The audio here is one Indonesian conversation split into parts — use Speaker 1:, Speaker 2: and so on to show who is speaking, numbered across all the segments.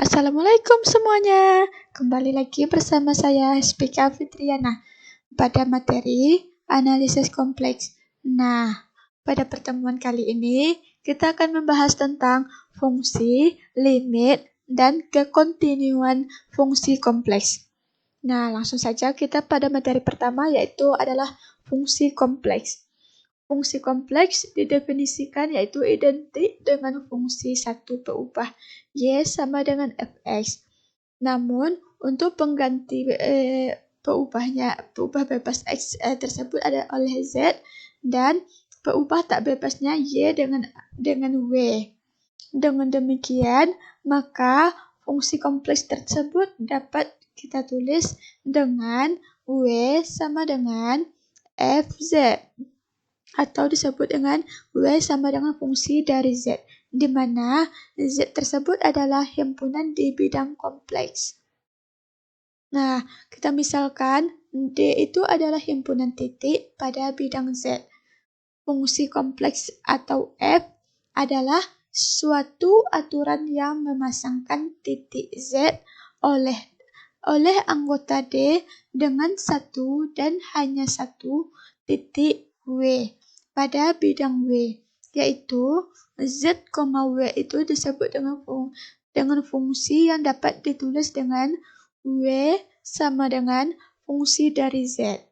Speaker 1: Assalamualaikum semuanya. Kembali lagi bersama saya Spika Fitriana pada materi analisis kompleks. Nah, pada pertemuan kali ini kita akan membahas tentang fungsi, limit, dan kekontinuan fungsi kompleks. Nah, langsung saja kita pada materi pertama yaitu adalah fungsi kompleks. Fungsi kompleks didefinisikan yaitu identik dengan fungsi satu berubah Y sama dengan Fx. Namun, untuk pengganti berubah bebas X tersebut ada oleh Z dan berubah tak bebasnya Y dengan W. Dengan demikian, maka fungsi kompleks tersebut dapat kita tulis dengan W sama dengan Fz. Atau disebut dengan W sama dengan fungsi dari Z, di mana Z tersebut adalah himpunan di bidang kompleks. Nah, kita misalkan D itu adalah himpunan titik pada bidang Z. Fungsi kompleks atau F adalah suatu aturan yang memasangkan titik Z oleh anggota D dengan satu dan hanya satu titik W pada bidang W, yaitu Z, W itu disebut dengan fungsi yang dapat ditulis dengan W sama dengan fungsi dari Z.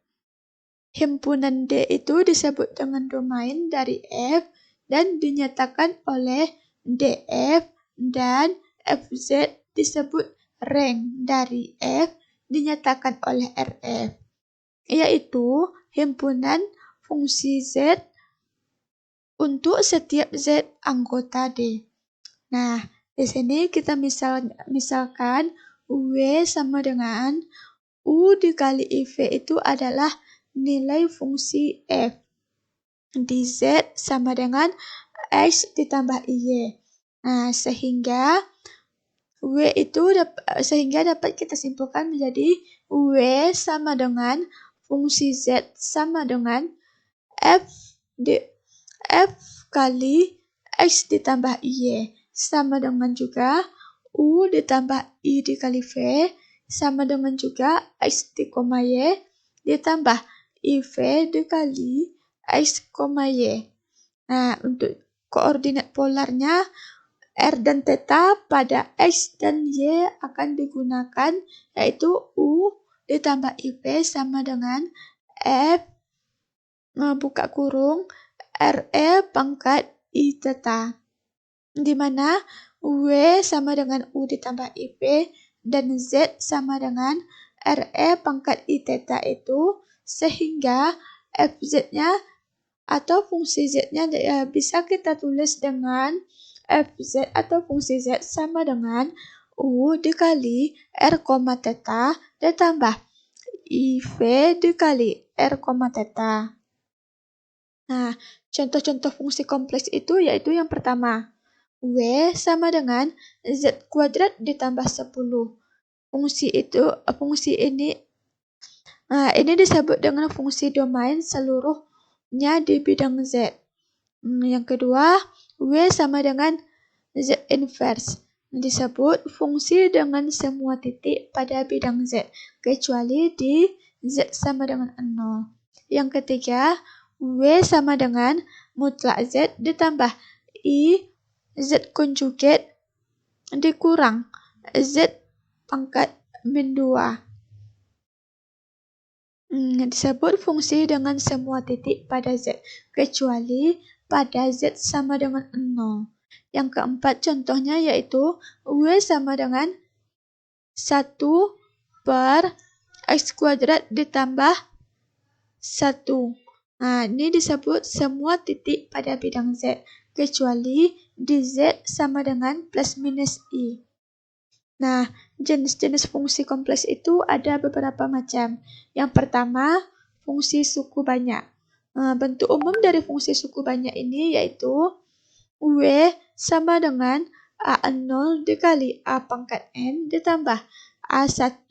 Speaker 1: Himpunan D itu disebut dengan domain dari F dan dinyatakan oleh DF, dan FZ disebut rank dari F dinyatakan oleh RF, yaitu himpunan fungsi Z untuk setiap Z anggota D. Nah, di sini kita misalkan W sama dengan U dikali IV itu adalah nilai fungsi F. Di Z sama dengan X ditambah Y. Nah, sehingga dapat kita simpulkan menjadi W sama dengan fungsi Z sama dengan F kali X ditambah Y, sama dengan juga U ditambah I dikali V, sama dengan juga X dikoma Y ditambah IV dikali X, Y. Nah, untuk koordinat polarnya R dan theta pada X dan Y akan digunakan, yaitu U ditambah IV sama dengan F buka kurung RE pangkat I theta, di mana W sama dengan U ditambah IV dan Z sama dengan RE pangkat I theta itu, sehingga FZ-nya atau fungsi Z-nya bisa kita tulis dengan Fz atau fungsi Z sama dengan U dikali R, theta ditambah IV dikali R, theta. Nah, contoh-contoh fungsi kompleks itu yaitu yang pertama, W sama dengan Z kuadrat ditambah 10. Fungsi ini disebut dengan fungsi domain seluruhnya di bidang Z. Yang kedua, W sama dengan Z inverse. Disebut fungsi dengan semua titik pada bidang Z, kecuali di Z sama dengan 0. Yang ketiga, W sama dengan mutlak Z ditambah I Z konjugat dikurang Z pangkat min 2. Disebut fungsi dengan semua titik pada Z, kecuali pada Z sama dengan 0. Yang keempat contohnya yaitu W sama dengan 1 per X kuadrat ditambah 1. Nah, ini disebut semua titik pada bidang Z, kecuali di Z sama dengan plus minus I. Nah, jenis-jenis fungsi kompleks itu ada beberapa macam. Yang pertama, fungsi suku banyak. Bentuk umum dari fungsi suku banyak ini yaitu W sama dengan A0 dikali A pangkat N ditambah A1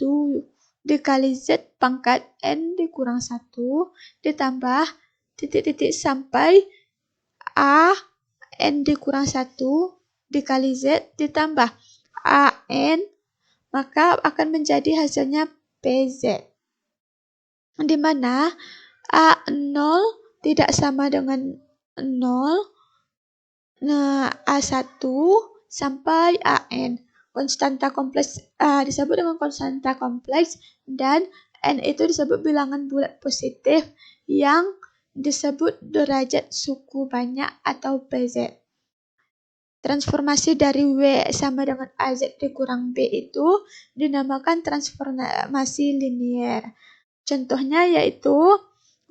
Speaker 1: dikali Z pangkat N dikurang 1 ditambah titik-titik sampai A N dikurang 1 dikali Z ditambah AN, maka akan menjadi hasilnya PZ. Di mana A0 tidak sama dengan 0, nah A1 sampai AN. Konstanta kompleks disebut dengan konstanta kompleks, dan N itu disebut bilangan bulat positif yang disebut derajat suku banyak atau PZ. Transformasi dari W sama dengan AZ dikurang B itu dinamakan transformasi linier. Contohnya yaitu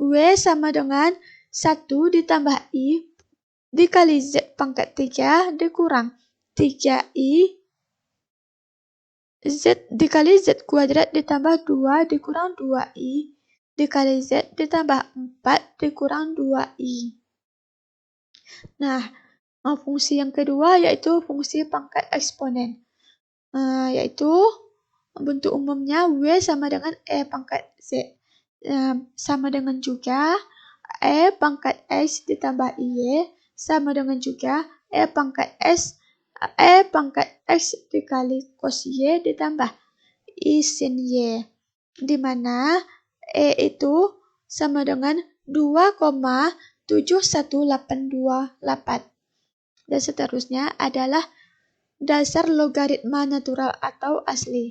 Speaker 1: W sama dengan 1 ditambah I dikali Z pangkat 3 dikurang 3I Z dikali Z kuadrat ditambah 2 dikurang 2I dikali Z ditambah 4 dikurang 2I. Nah, fungsi yang kedua yaitu fungsi pangkat eksponen. Yaitu bentuk umumnya W sama dengan E pangkat Z. Sama dengan juga E pangkat X ditambah Y sama dengan juga E pangkat X dikali cos Y ditambah I sin Y, di mana E itu sama dengan 2,71828 dan seterusnya adalah dasar logaritma natural atau asli.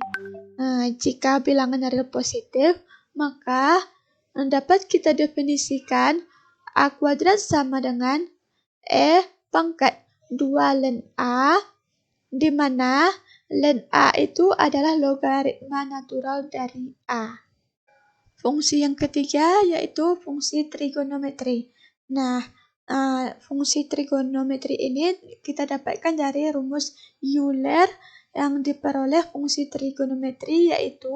Speaker 1: Jika bilangan real positif, maka dapat kita definisikan A kuadrat sama dengan E pangkat 2 ln A, di mana ln A itu adalah logaritma natural dari A. Fungsi yang ketiga yaitu fungsi trigonometri. Nah, fungsi trigonometri ini kita dapatkan dari rumus Euler yang diperoleh fungsi trigonometri yaitu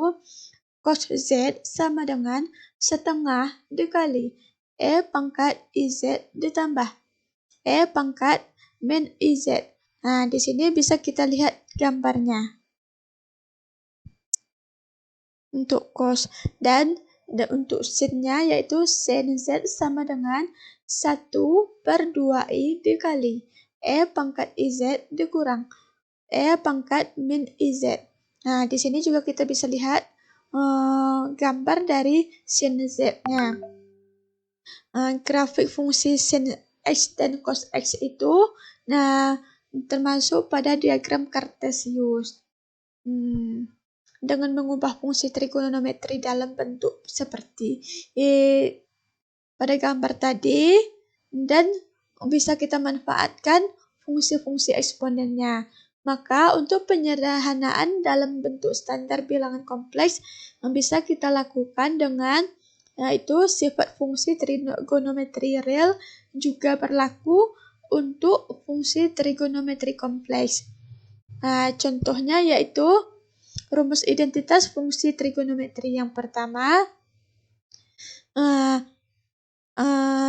Speaker 1: cos Z sama dengan setengah dikali E pangkat IZ ditambah E pangkat min IZ. Nah, di sini bisa kita lihat gambarnya untuk cos, dan untuk sin-nya yaitu sin Z sama dengan 1/2I dikali E pangkat IZ dikurang E pangkat min IZ. Nah, di sini juga kita bisa lihat gambar dari sin Z-nya. Grafik fungsi sin X dan cos X itu termasuk pada diagram Cartesius. Dengan mengubah fungsi trigonometri dalam bentuk seperti pada gambar tadi, dan bisa kita manfaatkan fungsi-fungsi eksponennya. Maka untuk penyederhanaan dalam bentuk standar bilangan kompleks bisa kita lakukan dengan yaitu sifat fungsi trigonometri real juga berlaku untuk fungsi trigonometri kompleks. Contohnya yaitu rumus identitas fungsi trigonometri yang pertama,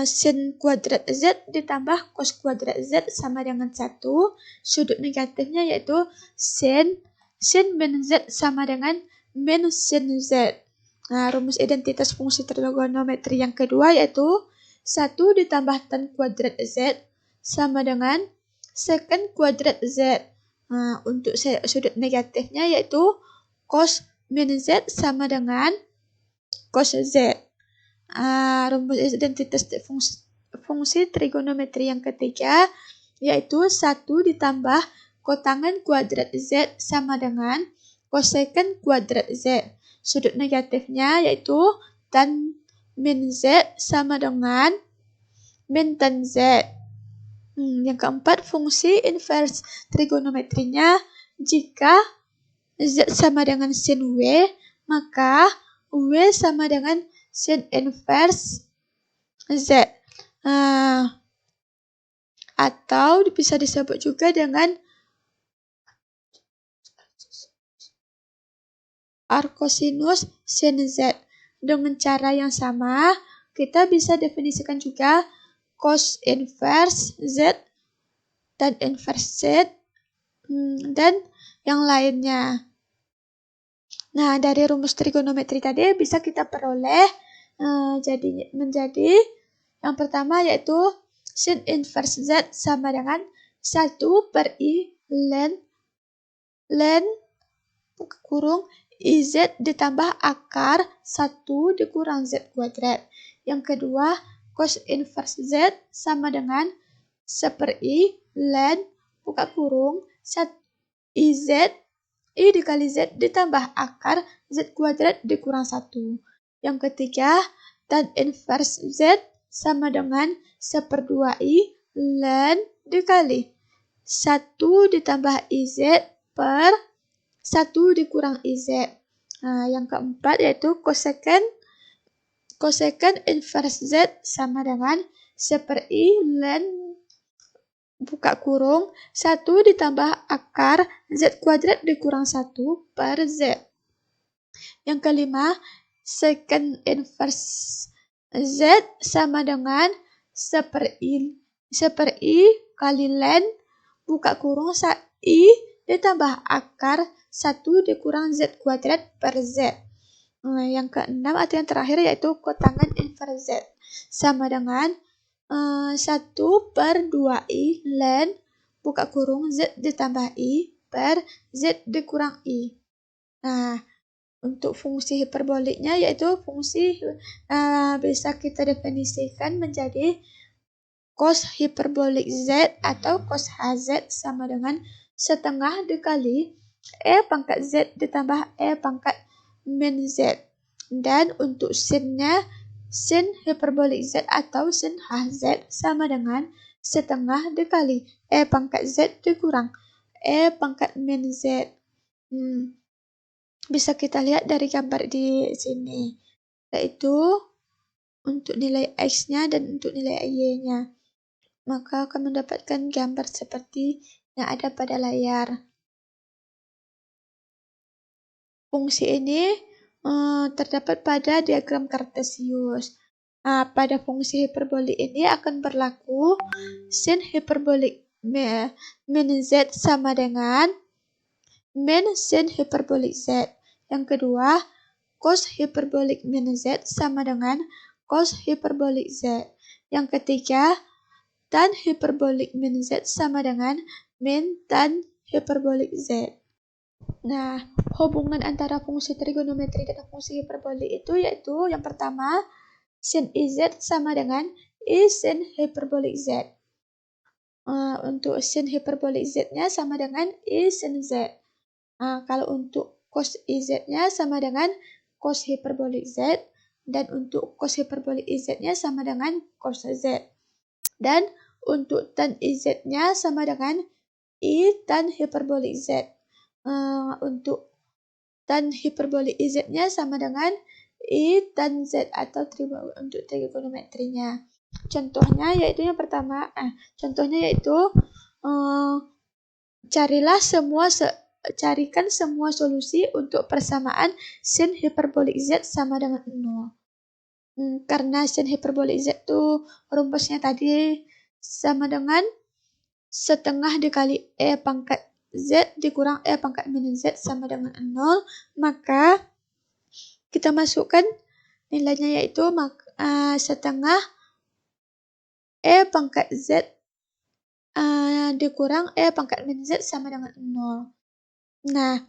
Speaker 1: sin kuadrat Z ditambah cos kuadrat Z sama dengan 1. Sudut negatifnya yaitu sin min Z sama dengan min sin Z. Rumus identitas fungsi trigonometri yang kedua yaitu 1 ditambah tan kuadrat Z sama dengan secant kuadrat Z. Untuk sudut negatifnya yaitu cos min Z sama dengan cos Z. Rumus identitas fungsi trigonometri yang ketiga yaitu 1 ditambah kotangan kuadrat Z sama dengan cosecant kuadrat Z. Sudut negatifnya yaitu tan min Z sama dengan min tan Z. Yang keempat, fungsi inverse trigonometrinya jika Z sama dengan sin W, maka W sama dengan sin inverse Z. Atau bisa disebut juga dengan arcosinus sin Z. Dengan cara yang sama, kita bisa definisikan juga cos inverse Z, tan inverse Z, dan yang lainnya. Nah, dari rumus trigonometri tadi bisa kita peroleh menjadi yang pertama yaitu sin inverse Z sama dengan 1/I ln ln buka kurung IZ ditambah akar 1 dikurang Z kuadrat. Yang kedua, cos inverse Z sama dengan 1/I ln buka kurung IZ I dikali Z ditambah akar Z kuadrat dikurang 1. Yang ketiga, tan inverse Z sama dengan 1/2I ln dikali 1 ditambah IZ per 1 dikurang IZ. Nah, yang keempat yaitu cosecant inverse Z sama dengan 1/I ln buka kurung 1 ditambah akar Z kuadrat dikurang 1 per Z. Yang kelima, secant inverse Z sama dengan 1/I kali ln buka kurung I ditambah akar 1 dikurang Z kuadrat per Z. Nah, yang keenam atau yang terakhir yaitu kotangan inverse Z sama dengan 1/2I ln buka kurung Z ditambah I per Z dikurang I. Nah, untuk fungsi hiperboliknya yaitu fungsi bisa kita definisikan menjadi cos hiperbolik Z atau cos HZ sama dengan setengah dikali E pangkat Z ditambah E pangkat min Z. Dan untuk sinnya, sin hiperbolik Z atau sin HZ sama dengan setengah dikali E pangkat Z dikurang E pangkat min Z. Bisa kita lihat dari gambar di sini, yaitu untuk nilai X-nya dan untuk nilai Y-nya. Maka akan mendapatkan gambar seperti yang ada pada layar. Fungsi ini terdapat pada diagram Cartesius. Nah, pada fungsi hiperbolik ini akan berlaku sin hiperbolik min Z sama dengan min sin hiperbolik Z. Yang kedua, cos hiperbolik min Z sama dengan cos hiperbolik Z. Yang ketiga, tan hiperbolik min Z sama dengan min tan hiperbolik Z. Nah, hubungan antara fungsi trigonometri dan fungsi hiperbolik itu yaitu yang pertama, sin IZ sama dengan I sin hiperbolik Z. Untuk sin hiperbolik Z-nya sama dengan I sin Z. Kalau untuk cos IZ-nya sama dengan cos hiperbolik Z, dan untuk cos hiperbolik IZ-nya sama dengan cos Z. Dan untuk tan IZ-nya sama dengan I tan hiperbolik Z. Untuk tan hiperbolik IZ-nya sama dengan I tan Z atau untuk trigonometrinya. Contohnya yaitu yang pertama, carikan semua solusi untuk persamaan sin hiperbolik Z sama dengan 0. Karena sin hiperbolik Z itu rumusnya tadi sama dengan setengah dikali E pangkat Z dikurang E pangkat min Z sama dengan 0, maka kita masukkan nilainya yaitu setengah E pangkat Z dikurang E pangkat min Z sama dengan 0. Nah,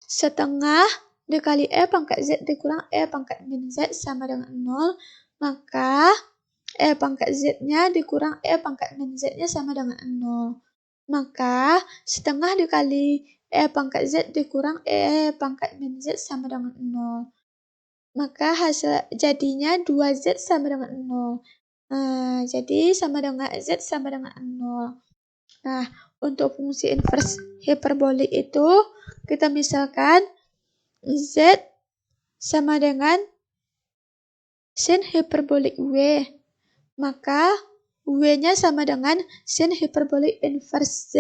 Speaker 1: setengah dikali E pangkat Z dikurang E pangkat min Z sama dengan 0, maka E pangkat Z-nya dikurang E pangkat min Z-nya sama dengan 0. Maka setengah dikali E pangkat Z dikurang E pangkat min Z sama dengan 0. Maka hasil jadinya 2Z sama dengan 0. Jadi sama dengan Z sama dengan 0. Nah, untuk fungsi inverse hiperbolik itu kita misalkan Z sama dengan sin hiperbolik W. Maka W-nya sama dengan sin hiperbolik inverse Z.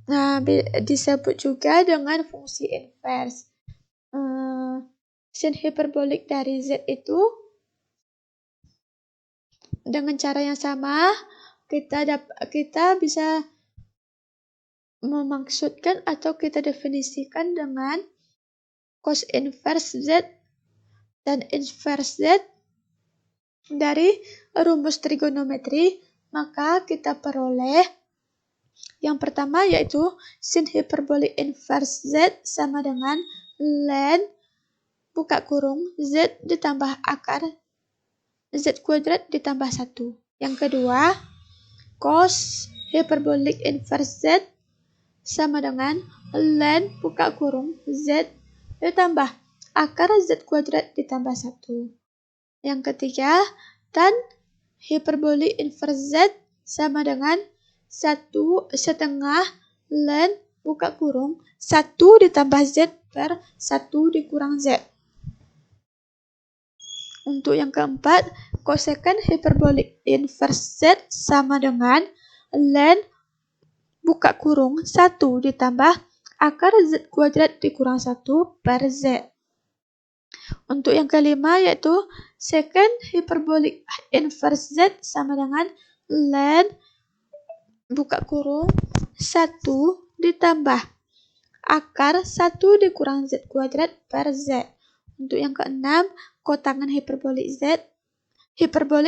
Speaker 1: Nah, disebut juga dengan fungsi inverse. Sin hiperbolik dari Z itu dengan cara yang sama kita bisa memaksudkan atau kita definisikan dengan cos inverse Z dan inverse Z dari rumus trigonometri, maka kita peroleh Yang pertama yaitu sin hiperbolik inverse Z sama dengan ln buka kurung Z ditambah akar Z kuadrat ditambah 1. Yang kedua, cos hiperbolik inverse Z sama dengan ln buka kurung Z ditambah akar Z kuadrat ditambah 1. Yang ketiga, tan hiperbolik inverse Z sama dengan 1 setengah ln buka kurung 1 ditambah Z per 1 dikurang Z. Untuk yang keempat, kosekant hiperbolik inverse Z sama dengan ln buka kurung 1 ditambah akar Z kuadrat dikurang 1 per Z. Untuk yang kelima yaitu secant hiperbolik inverse Z sama dengan ln buka kurung 1 ditambah akar 1 dikurang Z kuadrat per Z. Untuk yang keenam, kotangan hiperbolik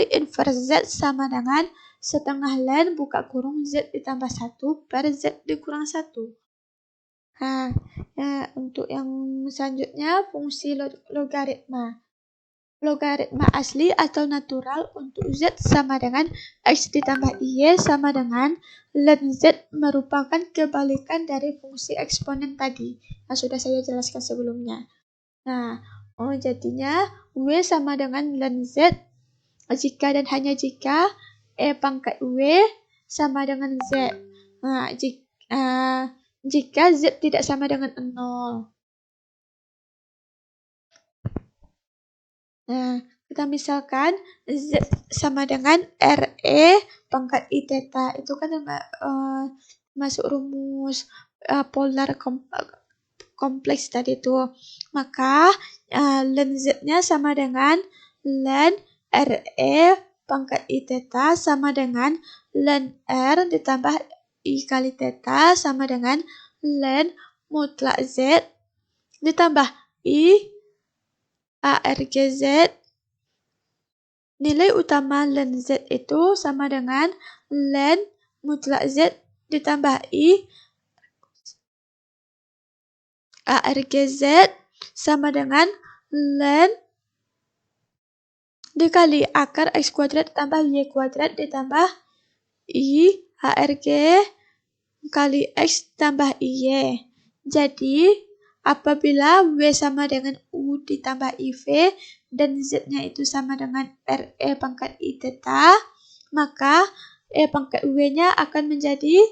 Speaker 1: inverse Z sama dengan setengah ln buka kurung Z ditambah 1 per Z dikurang 1. Nah, untuk yang selanjutnya, fungsi logaritma. Logaritma asli atau natural untuk Z sama dengan X ditambah Y sama dengan ln Z merupakan kebalikan dari fungsi eksponen tadi yang sudah saya jelaskan sebelumnya. Nah, jadinya W sama dengan ln Z jika dan hanya jika E pangkat W sama dengan Z. Nah, jika Z tidak sama dengan 0. Nah, kita misalkan Z sama dengan RE pangkat I theta. Itu kan masuk rumus polar kompleks tadi itu. Maka ln Z-nya sama dengan ln RE pangkat I theta sama dengan ln R ditambah I kali theta sama dengan ln mutlak Z ditambah I ARGZ. Nilai utama ln Z itu sama dengan ln mutlak Z ditambah I ARGZ sama dengan ln dikali akar X kuadrat tambah Y kuadrat ditambah I ARG kali X tambah Y. Jadi, apabila W sama dengan U ditambah IV dan Z-nya itu sama dengan RE pangkat I theta, maka E pangkat W-nya akan menjadi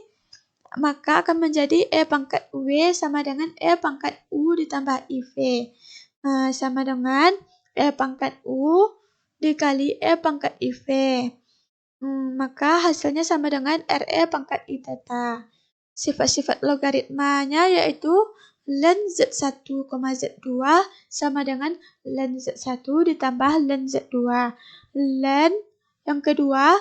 Speaker 1: E pangkat W sama dengan E pangkat U ditambah IV. Sama dengan E pangkat U dikali E pangkat IV. Maka hasilnya sama dengan RE pangkat I theta. Sifat-sifat logaritmanya yaitu ln Z1, Z2 sama dengan ln Z1 ditambah ln Z2. Ln yang kedua,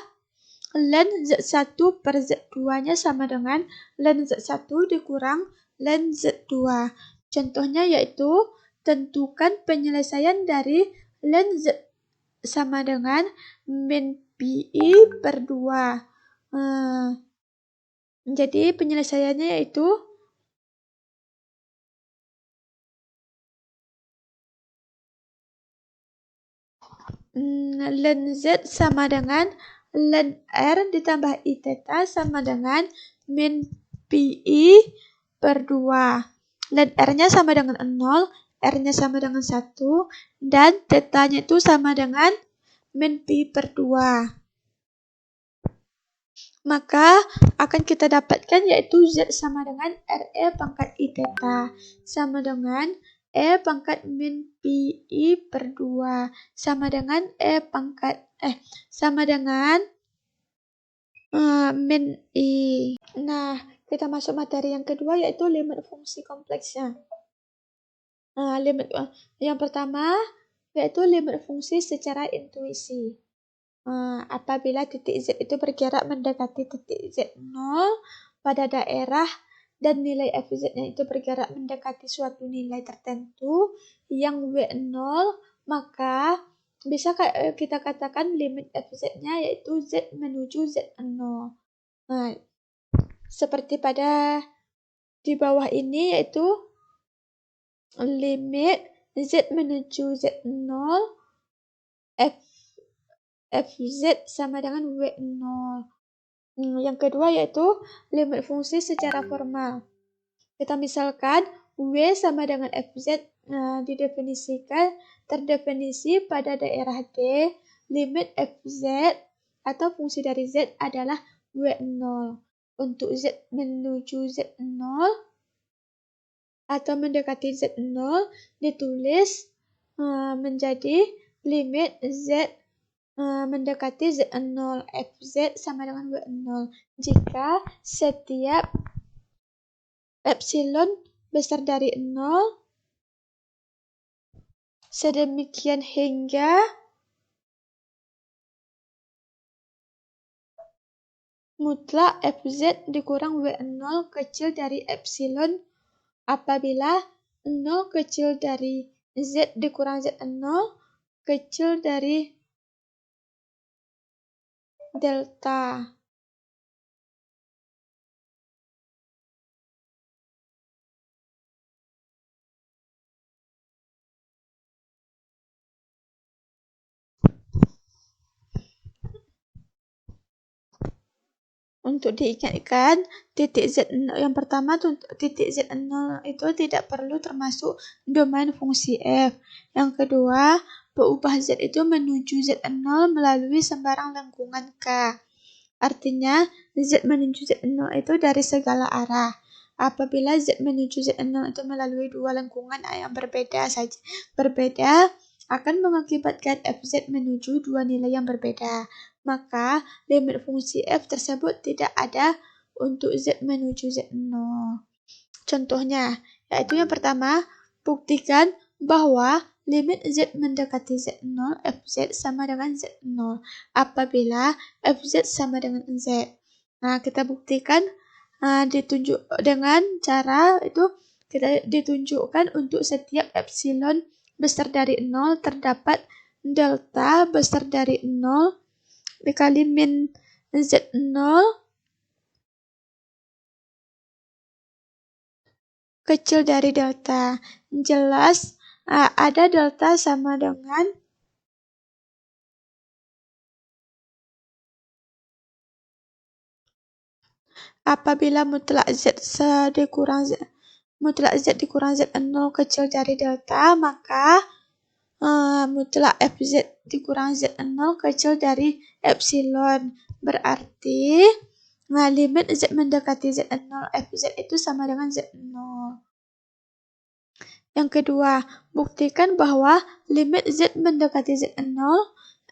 Speaker 1: ln Z1 per Z2-nya sama dengan ln Z1 dikurang ln Z2. Contohnya yaitu tentukan penyelesaian dari ln Z sama dengan min PI per 2. Jadi penyelesaiannya yaitu ln Z sama dengan ln R ditambah I theta sama dengan min PI per 2. Ln R-nya sama dengan 0, R-nya sama dengan 1, dan theta-nya itu sama dengan min Pi per 2. Maka akan kita dapatkan yaitu Z sama dengan RE pangkat I theta sama dengan E pangkat min PI per 2 sama dengan sama dengan min I. Nah, kita masuk materi yang kedua yaitu limit fungsi kompleksnya. Limit yang pertama yaitu limit fungsi secara intuisi. Apabila titik Z itu bergerak mendekati titik Z0 pada daerah dan nilai FZ-nya itu bergerak mendekati suatu nilai tertentu yang W0, maka bisa kita katakan limit FZ-nya yaitu Z menuju Z0. seperti pada di bawah ini, yaitu limit Z menuju Z0 Fz sama dengan W0. Yang kedua yaitu limit fungsi secara formal. Kita misalkan W sama dengan Fz terdefinisi pada daerah D, limit Fz atau fungsi dari Z adalah W0. Untuk Z menuju Z0 atau mendekati Z0 ditulis menjadi limit Z mendekati Z0 Fz sama dengan W0 jika setiap epsilon besar dari 0 sedemikian hingga mutlak Fz dikurang W0 kecil dari epsilon apabila 0 kecil dari Z dikurang Z0 kecil dari delta. Untuk diingatkan, titik Z0 yang pertama, titik Z0 itu tidak perlu termasuk domain fungsi f. Yang kedua, peubah Z itu menuju Z0 melalui sembarang lengkungan K. Artinya, Z menuju Z0 itu dari segala arah. Apabila Z menuju Z0 itu melalui dua lengkungan yang berbeda akan mengakibatkan Fz menuju dua nilai yang berbeda. Maka, limit fungsi f tersebut tidak ada untuk Z menuju Z0. Contohnya, yaitu yang pertama, buktikan bahwa limit Z mendekati Z0, Fz sama dengan Z0 apabila Fz sama dengan Z. Nah, kita buktikan ditunjuk dengan cara itu kita ditunjukkan untuk setiap epsilon besar dari 0 terdapat delta besar dari 0 dikali min Z0 kecil dari delta. Jelas ada delta sama dengan apabila mutlak Z dikurang Z0 kecil dari delta, maka mutlak Fz dikurang Z0 kecil dari epsilon. Berarti limit Z mendekati Z0 Fz itu sama dengan Z0. Yang kedua, buktikan bahwa limit Z mendekati Z0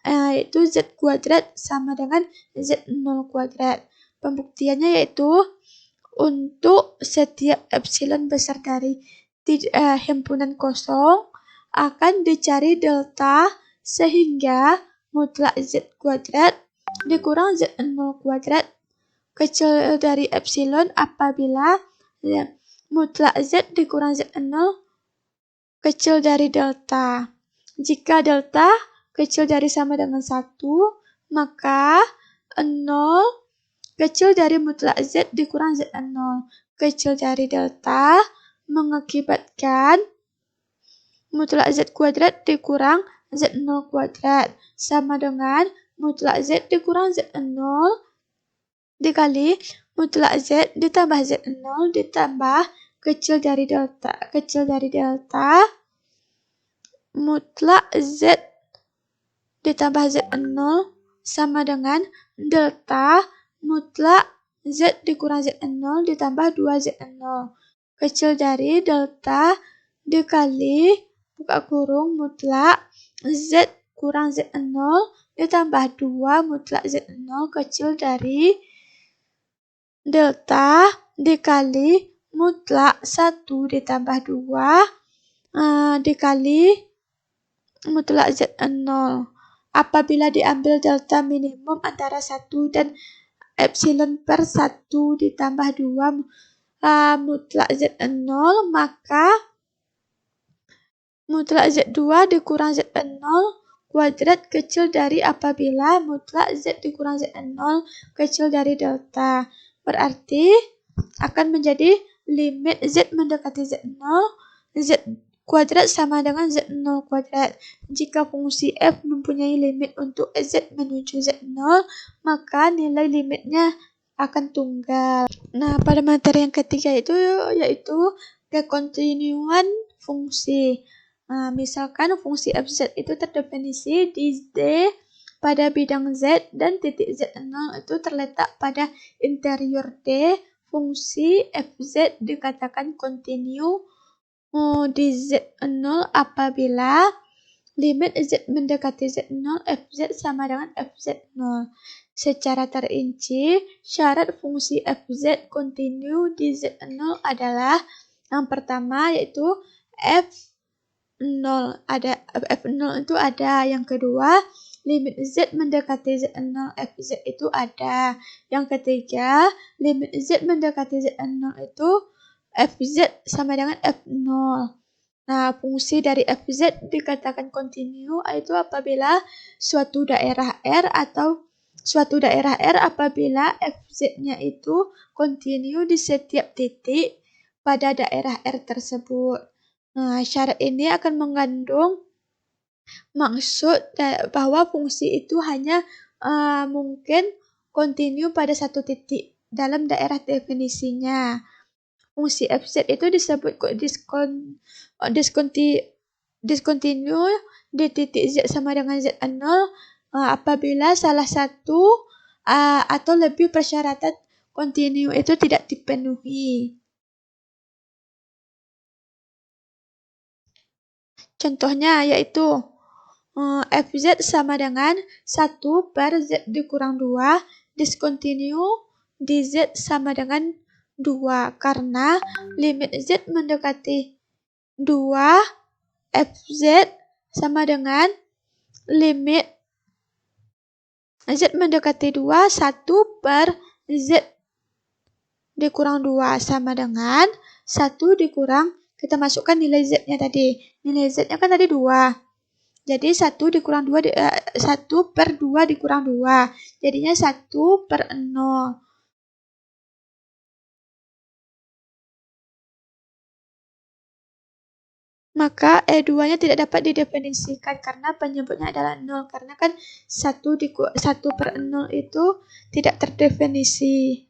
Speaker 1: yaitu Z kuadrat sama dengan Z0 kuadrat. Pembuktiannya yaitu untuk setiap epsilon besar dari himpunan kosong akan dicari delta sehingga mutlak Z kuadrat dikurang Z0 kuadrat kecil dari epsilon apabila mutlak Z dikurang Z0 kecil dari delta. Jika delta kecil dari sama dengan 1, maka 0 kecil dari mutlak Z dikurang Z0 kecil dari delta mengakibatkan mutlak Z kuadrat dikurang Z0 kuadrat sama dengan mutlak Z dikurang Z0 dikali mutlak Z ditambah Z0 ditambah kecil dari delta mutlak Z ditambah Z0 sama dengan delta mutlak Z dikurang Z0 ditambah 2Z0 kecil dari delta dikali buka kurung mutlak Z kurang Z0 ditambah 2 mutlak Z0 kecil dari delta dikali mutlak 1 ditambah 2 dikali mutlak Z0. Apabila diambil delta minimum antara 1 dan epsilon per 1 ditambah 2 mutlak Z0, maka mutlak Z2 dikurang Z0 kuadrat kecil dari apabila mutlak Z dikurang Z0 kecil dari delta. Berarti akan menjadi limit Z mendekati Z0, Z kuadrat sama dengan Z0 kuadrat. Jika fungsi f mempunyai limit untuk Z menuju Z0, maka nilai limitnya akan tunggal. Nah, pada materi yang ketiga itu yaitu kekontinuan fungsi. Nah, misalkan fungsi fz itu terdefinisi di D pada bidang Z dan titik Z0 itu terletak pada interior D, fungsi fz dikatakan kontinu di Z0 apabila limit Z mendekati Z0 fz sama dengan fz0. Secara terinci, syarat fungsi fz kontinu di Z0 adalah yang pertama yaitu F0 itu ada, yang kedua limit Z mendekati Z0 Fz itu ada, yang ketiga limit Z mendekati Z0 itu Fz sama dengan F0. Nah, fungsi dari Fz dikatakan kontinu itu apabila suatu daerah R apabila Fz-nya itu kontinu di setiap titik pada daerah R tersebut. Nah, syarat ini akan mengandung maksud bahwa fungsi itu hanya mungkin kontinu pada satu titik dalam daerah definisinya. Fungsi fz itu disebut diskontinu di titik z sama dengan z0 apabila salah satu atau lebih persyaratan kontinu itu tidak dipenuhi. Contohnya yaitu fz sama dengan 1 per z dikurang 2 diskontinu di z sama dengan 2 karena limit z mendekati 2 fz sama dengan limit z mendekati 2 1 per z dikurang 2 sama dengan 1 dikurang, kita masukkan nilai z-nya tadi. Nilai z-nya kan tadi 2. Jadi 1 dikurang 2 1 per 2 dikurang 2. Jadinya 1 per 0. Maka E2-nya tidak dapat didefinisikan karena penyebutnya adalah 0. Karena kan 1 per 0 itu tidak terdefinisi.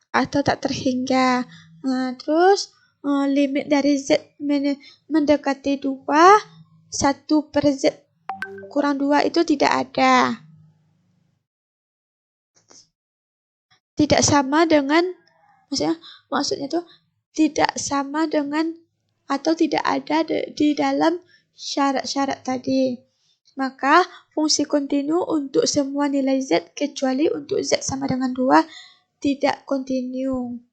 Speaker 1: Atau tak terhingga. Nah, terus limit dari Z mendekati 2, 1 per Z kurang 2 itu tidak ada. Tidak sama dengan, maksudnya itu tidak sama dengan atau tidak ada di dalam syarat-syarat tadi. Maka fungsi kontinu untuk semua nilai Z kecuali untuk Z sama dengan 2 tidak kontinu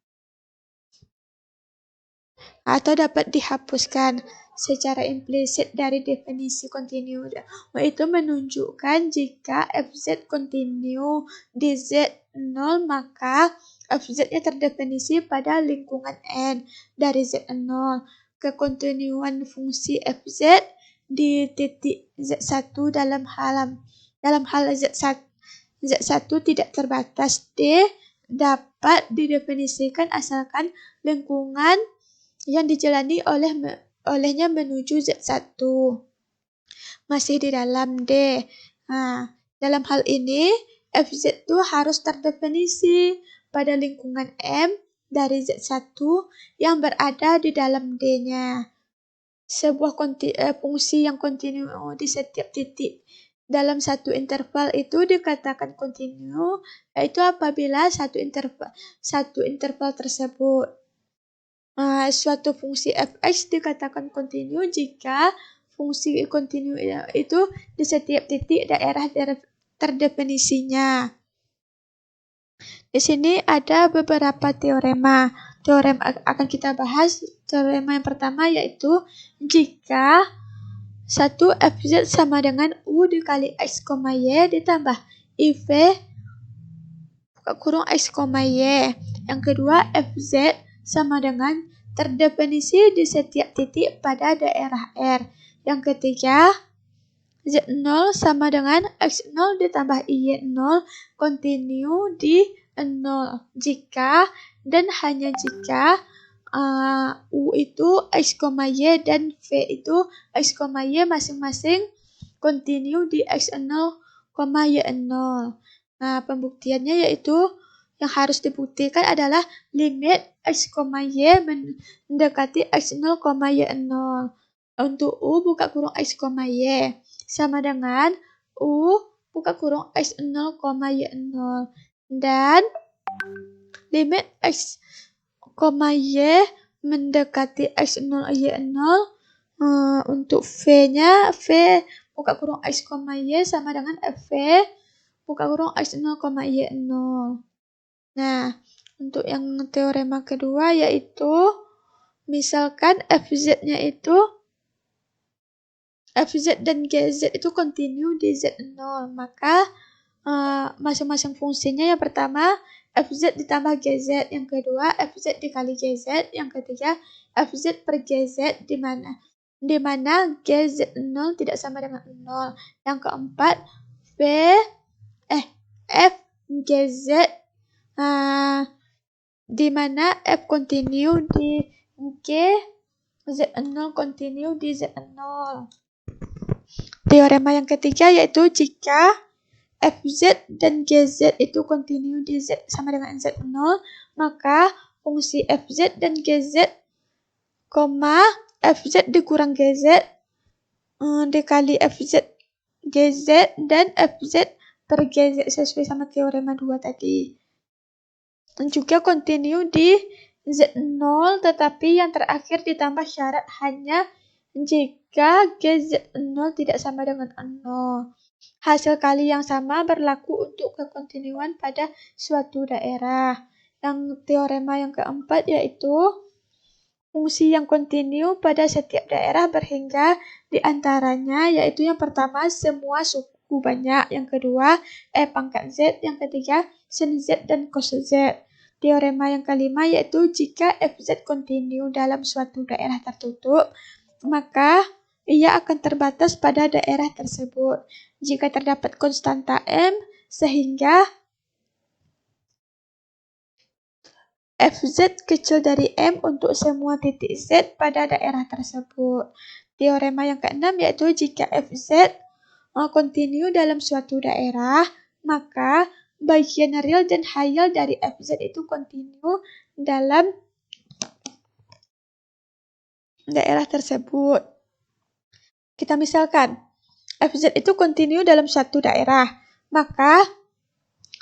Speaker 1: atau dapat dihapuskan secara implisit dari definisi kontinu, yaitu menunjukkan jika fz kontinu di Z0 maka fz-nya terdefinisi pada lingkungan N dari Z0. Kekontinuan fungsi fz di titik Z1 dalam hal Z1 tidak terbatas D dapat didefinisikan asalkan lingkungan yang dijalani olehnya menuju Z1 masih di dalam D. Nah, dalam hal ini fz itu harus terdefinisi pada lingkungan M dari Z1 yang berada di dalam D-nya. Sebuah fungsi yang kontinu di setiap titik dalam satu interval itu dikatakan kontinu, yaitu apabila satu interval tersebut. Suatu fungsi fx dikatakan kontinu jika fungsi kontinu itu di setiap titik daerah terdefinisinya. Di sini ada beberapa teorema. Teorem akan kita bahas. Teorema yang pertama yaitu jika 1 fz sama dengan u dikali x, y ditambah iv kurung x, y. Yang kedua fz sama dengan terdefinisi di setiap titik pada daerah R. Yang ketiga, Z0 sama dengan X0 ditambah Y0 continue di 0. Jika dan hanya jika U itu X, Y dan V itu X, Y masing-masing continue di X0, Y0. Nah, pembuktiannya yaitu yang harus dibuktikan adalah limit X, Y mendekati X0, Y0. Untuk U buka kurung X, Y sama dengan U buka kurung X0, Y0. Dan limit X, Y mendekati X0, Y0 untuk V-nya, V buka kurung X, Y sama dengan FV buka kurung X0, Y0. Nah, untuk yang teorema kedua yaitu misalkan FZ-nya itu FZ dan GZ itu continue di Z0, maka masing-masing fungsinya yang pertama FZ ditambah GZ, yang kedua FZ dikali GZ, yang ketiga FZ per GZ di mana GZ0 tidak sama dengan 0. Yang keempat F GZ di mana F continue di G, Z0 continue di Z0. Teorema yang ketiga yaitu jika FZ dan GZ itu continue di Z sama dengan Z0, maka fungsi FZ dan GZ, FZ dikurang GZ dikali FZ GZ dan FZ per GZ sesuai sama teorema 2 tadi. Dan juga continue di Z0, tetapi yang terakhir ditambah syarat hanya jika GZ0 tidak sama dengan 0. Hasil kali yang sama berlaku untuk kekontinuan pada suatu daerah. Yang teorema yang keempat yaitu fungsi yang kontinu pada setiap daerah berhingga di antaranya, yaitu yang pertama semua suku banyak, yang kedua pangkat Z, yang ketiga sin Z dan cos Z. Teorema yang kelima yaitu jika FZ kontinu dalam suatu daerah tertutup, maka ia akan terbatas pada daerah tersebut. Jika terdapat konstanta M, sehingga FZ kecil dari M untuk semua titik Z pada daerah tersebut. Teorema yang keenam yaitu jika FZ kontinu dalam suatu daerah, maka bagian real dan hayal dari FZ itu kontinu dalam daerah tersebut. Kita misalkan, FZ itu kontinu dalam suatu daerah, maka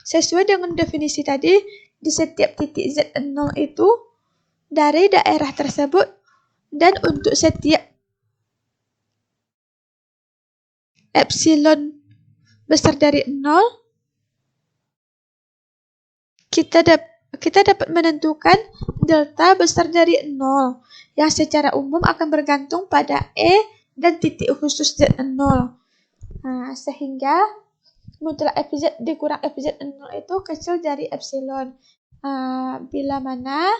Speaker 1: sesuai dengan definisi tadi, di setiap titik Z0 itu dari daerah tersebut, dan untuk setiap epsilon besar dari 0, kita dapat menentukan delta besar dari 0, yang secara umum akan bergantung pada E dan titik khusus Z0. Nah, sehingga mutlak FZ dikurang FZ0 itu kecil dari epsilon. Bila mana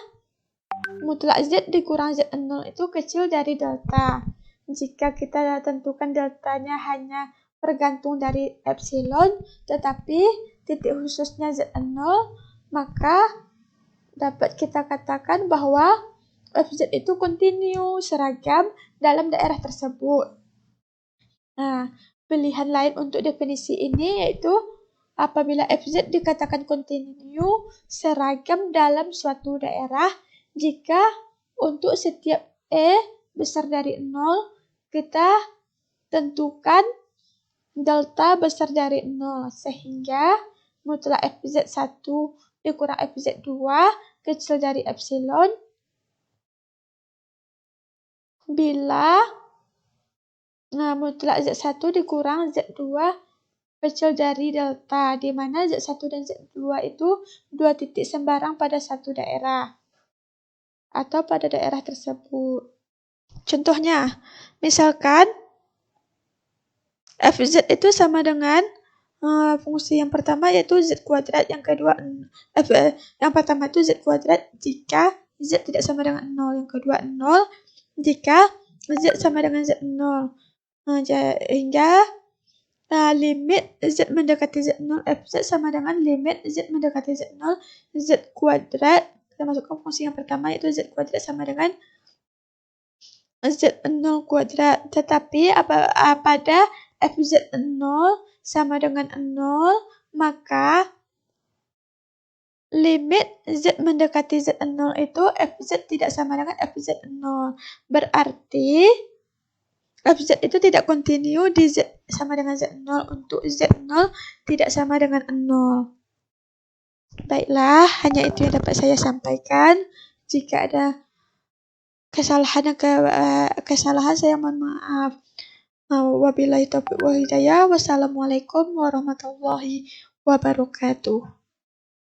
Speaker 1: mutlak Z dikurang Z0 itu kecil dari delta. Jika kita tentukan deltanya hanya bergantung dari epsilon, tetapi titik khususnya Z0, maka dapat kita katakan bahwa FZ itu kontinu seragam dalam daerah tersebut. Nah, pilihan lain untuk definisi ini yaitu apabila FZ dikatakan kontinu seragam dalam suatu daerah jika untuk setiap E besar dari 0 kita tentukan delta besar dari 0, sehingga mutlak FZ1 dikurang FZ2 kecil dari epsilon bila mutlak Z1 dikurang Z2 kecil dari delta, di mana Z1 dan Z2 itu dua titik sembarang pada satu daerah atau pada daerah tersebut. Contohnya, misalkan FZ itu sama dengan fungsi yang pertama yaitu Z kuadrat, yang kedua yang pertama itu Z kuadrat jika Z tidak sama dengan 0, yang kedua 0 jika Z sama dengan Z0. Hingga limit Z mendekati Z0 Fz sama dengan limit Z mendekati Z0 Z kuadrat. Kita masukkan fungsi yang pertama yaitu Z kuadrat sama dengan Z0 kuadrat. Tetapi pada Fz0 sama dengan 0, maka limit Z mendekati Z0 itu Fz tidak sama dengan Fz0. Berarti Fz itu tidak kontinu di Z sama dengan Z0 untuk Z0 tidak sama dengan 0. Baiklah, hanya itu yang dapat saya sampaikan. Jika ada kesalahan saya mohon maaf. Wabillahi taufiq wal hidayah. Wassalamualaikum warahmatullahi wabarakatuh.